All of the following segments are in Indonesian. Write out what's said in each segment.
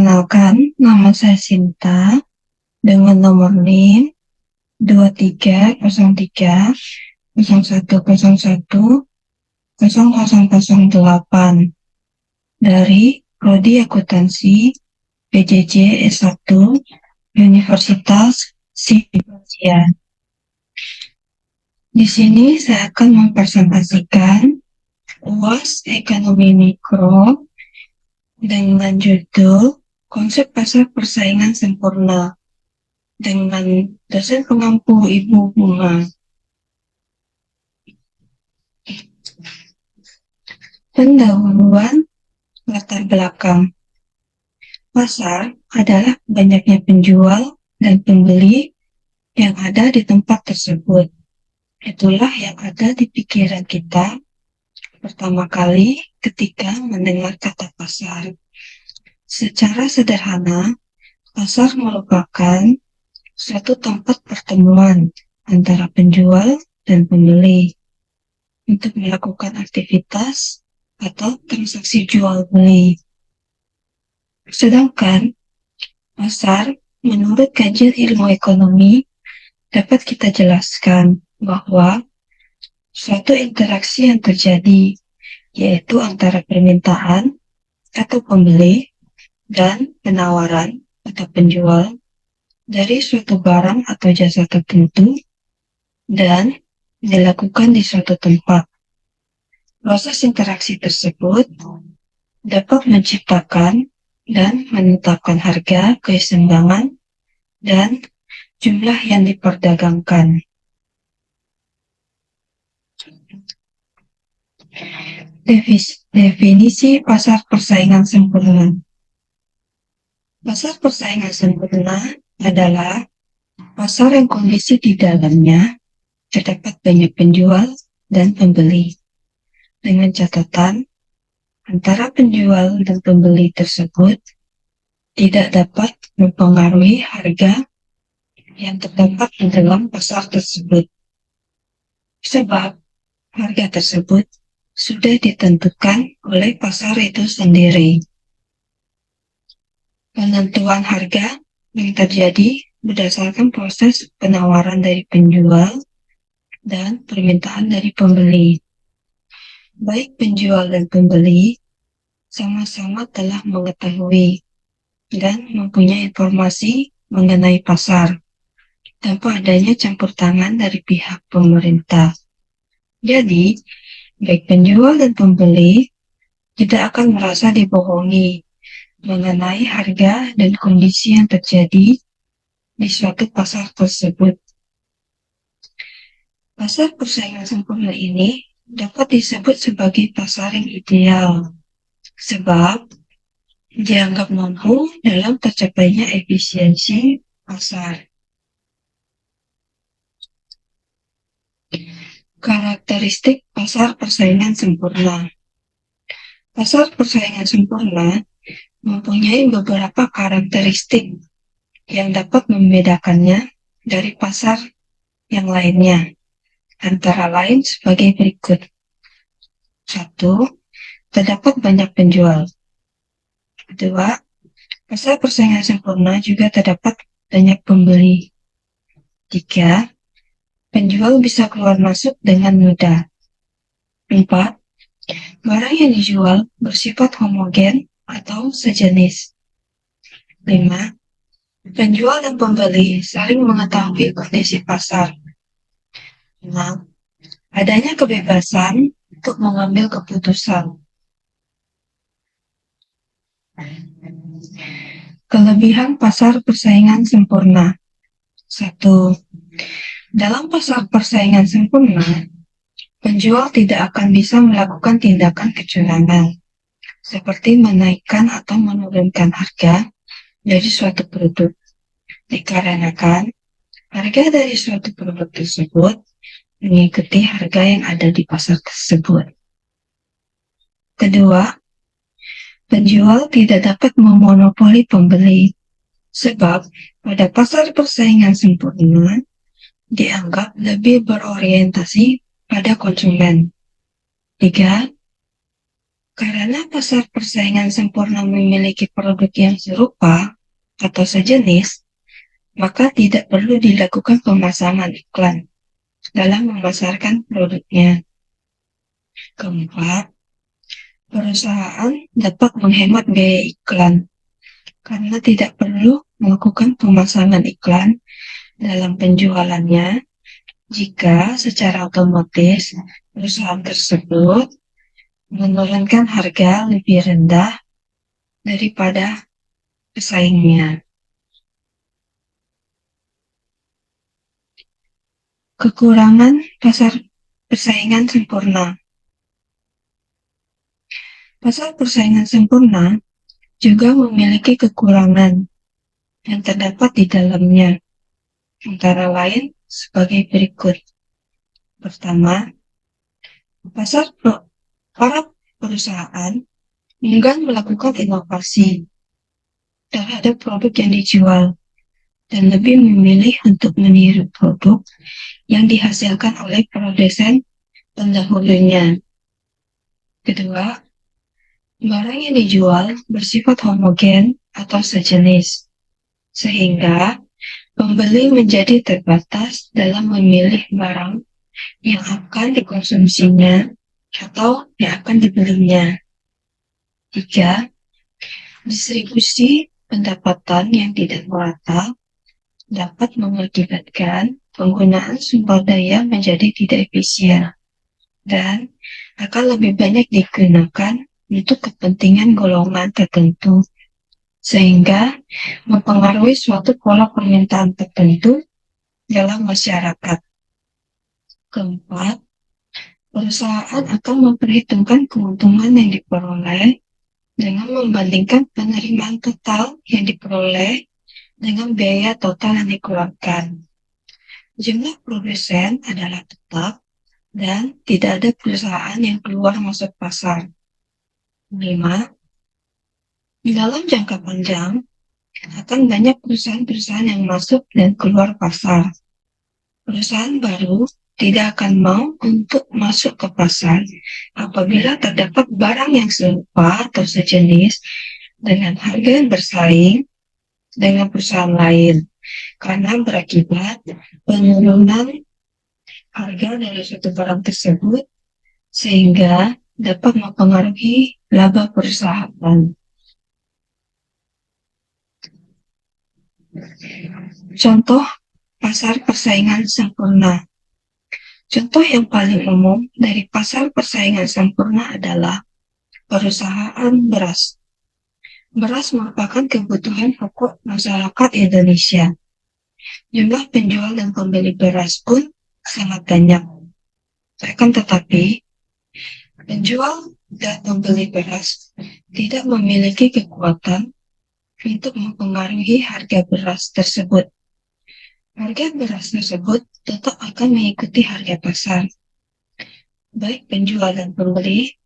Perkenalkan, nama saya Sinta dengan nomor NIM 230301010008 dari Prodi Akuntansi PJJ S1 Universitas Sriwijaya. Di sini saya akan mempresentasikan UAS Ekonomi Mikro dengan judul Konsep Pasar Persaingan Sempurna dengan dosen pengampu Ibu Bunga. Pendahuluan latar belakang. Pasar adalah banyaknya penjual dan pembeli yang ada di tempat tersebut. Itulah yang ada di pikiran kita pertama kali ketika mendengar kata pasar. Secara sederhana, pasar merupakan suatu tempat pertemuan antara penjual dan pembeli untuk melakukan aktivitas atau transaksi jual beli. Sedangkan pasar menurut kajian ilmu ekonomi dapat kita jelaskan bahwa suatu interaksi yang terjadi yaitu antara permintaan atau pembeli dan penawaran atau penjual dari suatu barang atau jasa tertentu dan dilakukan di suatu tempat. Proses interaksi tersebut dapat menciptakan dan menetapkan harga, keseimbangan, dan jumlah yang diperdagangkan. Definisi pasar persaingan sempurna. Pasar persaingan sempurna adalah pasar yang kondisi di dalamnya terdapat banyak penjual dan pembeli, dengan catatan antara penjual dan pembeli tersebut tidak dapat mempengaruhi harga yang terdapat di dalam pasar tersebut, sebab harga tersebut sudah ditentukan oleh pasar itu sendiri. Penentuan harga yang terjadi berdasarkan proses penawaran dari penjual dan permintaan dari pembeli. Baik penjual dan pembeli sama-sama telah mengetahui dan mempunyai informasi mengenai pasar tanpa adanya campur tangan dari pihak pemerintah. Jadi, baik penjual dan pembeli tidak akan merasa dibohongi mengenai harga dan kondisi yang terjadi di suatu pasar tersebut. Pasar persaingan sempurna ini dapat disebut sebagai pasar yang ideal, sebab dianggap mampu dalam tercapainya efisiensi pasar. Karakteristik pasar persaingan sempurna. Pasar persaingan sempurna mempunyai beberapa karakteristik yang dapat membedakannya dari pasar yang lainnya, antara lain sebagai berikut. 1. Terdapat banyak penjual. 2. Pasar persaingan sempurna juga terdapat banyak pembeli. 3. Penjual bisa keluar masuk dengan mudah. 4. Barang yang dijual bersifat homogen atau sejenis. 5. Penjual dan pembeli saling mengetahui kondisi pasar. 6. Adanya kebebasan untuk mengambil keputusan. Kelebihan pasar persaingan sempurna. 1. Dalam pasar persaingan sempurna, penjual tidak akan bisa melakukan tindakan kecurangan, seperti menaikkan atau menurunkan harga dari suatu produk, dikarenakan harga dari suatu produk tersebut mengikuti harga yang ada di pasar tersebut. Kedua, penjual tidak dapat memonopoli pembeli, sebab pada pasar persaingan sempurna dianggap lebih berorientasi pada konsumen. 3. Karena pasar persaingan sempurna memiliki produk yang serupa atau sejenis, maka tidak perlu dilakukan pemasangan iklan dalam memasarkan produknya. Keempat, perusahaan dapat menghemat biaya iklan karena tidak perlu melakukan pemasangan iklan dalam penjualannya jika secara otomatis perusahaan tersebut menurunkan harga lebih rendah daripada pesaingnya. Kekurangan pasar persaingan sempurna. Pasar persaingan sempurna juga memiliki kekurangan yang terdapat di dalamnya, antara lain sebagai berikut. Pertama, para perusahaan enggan melakukan inovasi terhadap produk yang dijual dan lebih memilih untuk meniru produk yang dihasilkan oleh produsen pendahulunya. Kedua, barang yang dijual bersifat homogen atau sejenis, sehingga pembeli menjadi terbatas dalam memilih barang yang akan dikonsumsinya atau yang akan dibelinya. Tiga, distribusi pendapatan yang tidak merata dapat mengakibatkan penggunaan sumber daya menjadi tidak efisien dan akan lebih banyak digunakan untuk kepentingan golongan tertentu, sehingga mempengaruhi suatu pola permintaan tertentu dalam masyarakat. Keempat, perusahaan akan memperhitungkan keuntungan yang diperoleh dengan membandingkan penerimaan total yang diperoleh dengan biaya total yang dikeluarkan. Jumlah produsen adalah tetap dan tidak ada perusahaan yang keluar masuk pasar. 5. Dalam jangka panjang, akan banyak perusahaan-perusahaan yang masuk dan keluar pasar. Perusahaan baru tidak akan mau untuk masuk ke pasar apabila terdapat barang yang serupa atau sejenis dengan harga yang bersaing dengan perusahaan lain, karena berakibat penurunan harga dari suatu barang tersebut sehingga dapat mempengaruhi laba perusahaan. Contoh pasar persaingan sempurna. Contoh yang paling umum dari pasar persaingan sempurna adalah perusahaan beras. Beras merupakan kebutuhan pokok masyarakat Indonesia. Jumlah penjual dan pembeli beras pun sangat banyak. Akan tetapi, penjual dan pembeli beras tidak memiliki kekuatan untuk mempengaruhi harga beras tersebut. Harga beras tersebut tetap akan mengikuti harga pasar. Baik penjual dan pembeli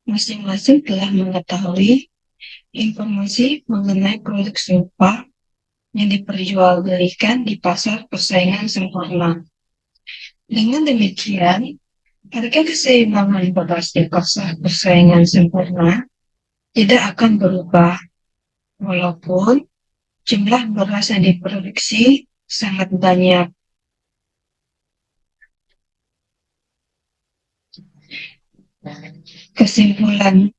masing-masing telah mengetahui informasi mengenai produk serupa yang diperjualbelikan di pasar persaingan sempurna. Dengan demikian, harga keseimbangan beras di pasar persaingan sempurna tidak akan berubah, walaupun jumlah beras yang diproduksi sangat banyak. Kesimpulan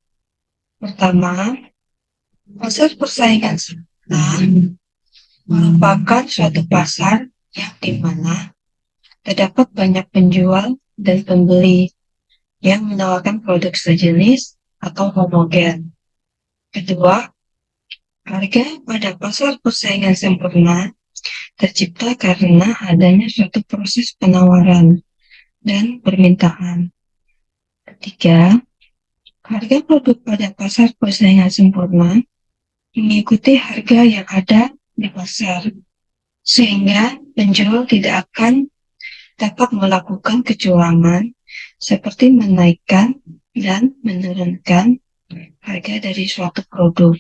pertama, pasar persaingan sempurna merupakan suatu pasar yang dimana terdapat banyak penjual dan pembeli yang menawarkan produk sejenis atau homogen. Kedua, harga pada pasar persaingan sempurna tercipta karena adanya suatu proses penawaran dan permintaan. Ketiga, harga produk pada pasar persaingan sempurna mengikuti harga yang ada di pasar, sehingga penjual tidak akan dapat melakukan kecurangan seperti menaikkan dan menurunkan harga dari suatu produk.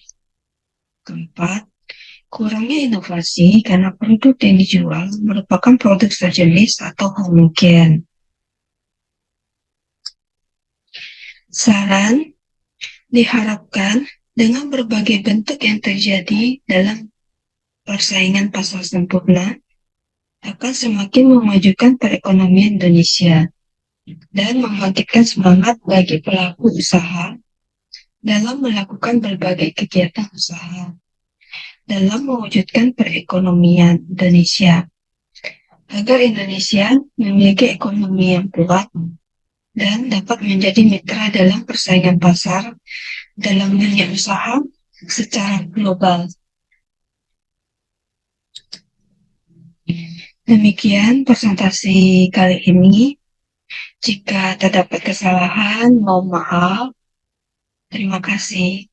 Keempat, kurangnya inovasi karena produk yang dijual merupakan produk sejenis atau homogen. Saran, Diharapkan dengan berbagai bentuk yang terjadi dalam persaingan pasar sempurna akan semakin memajukan perekonomian Indonesia dan membangkitkan semangat bagi pelaku usaha dalam melakukan berbagai kegiatan usaha dalam mewujudkan perekonomian Indonesia agar Indonesia memiliki ekonomi yang kuat dan dapat menjadi mitra dalam persaingan pasar dalam dunia usaha secara global. Demikian presentasi kali ini. Jika terdapat kesalahan, mohon maaf. Terima kasih.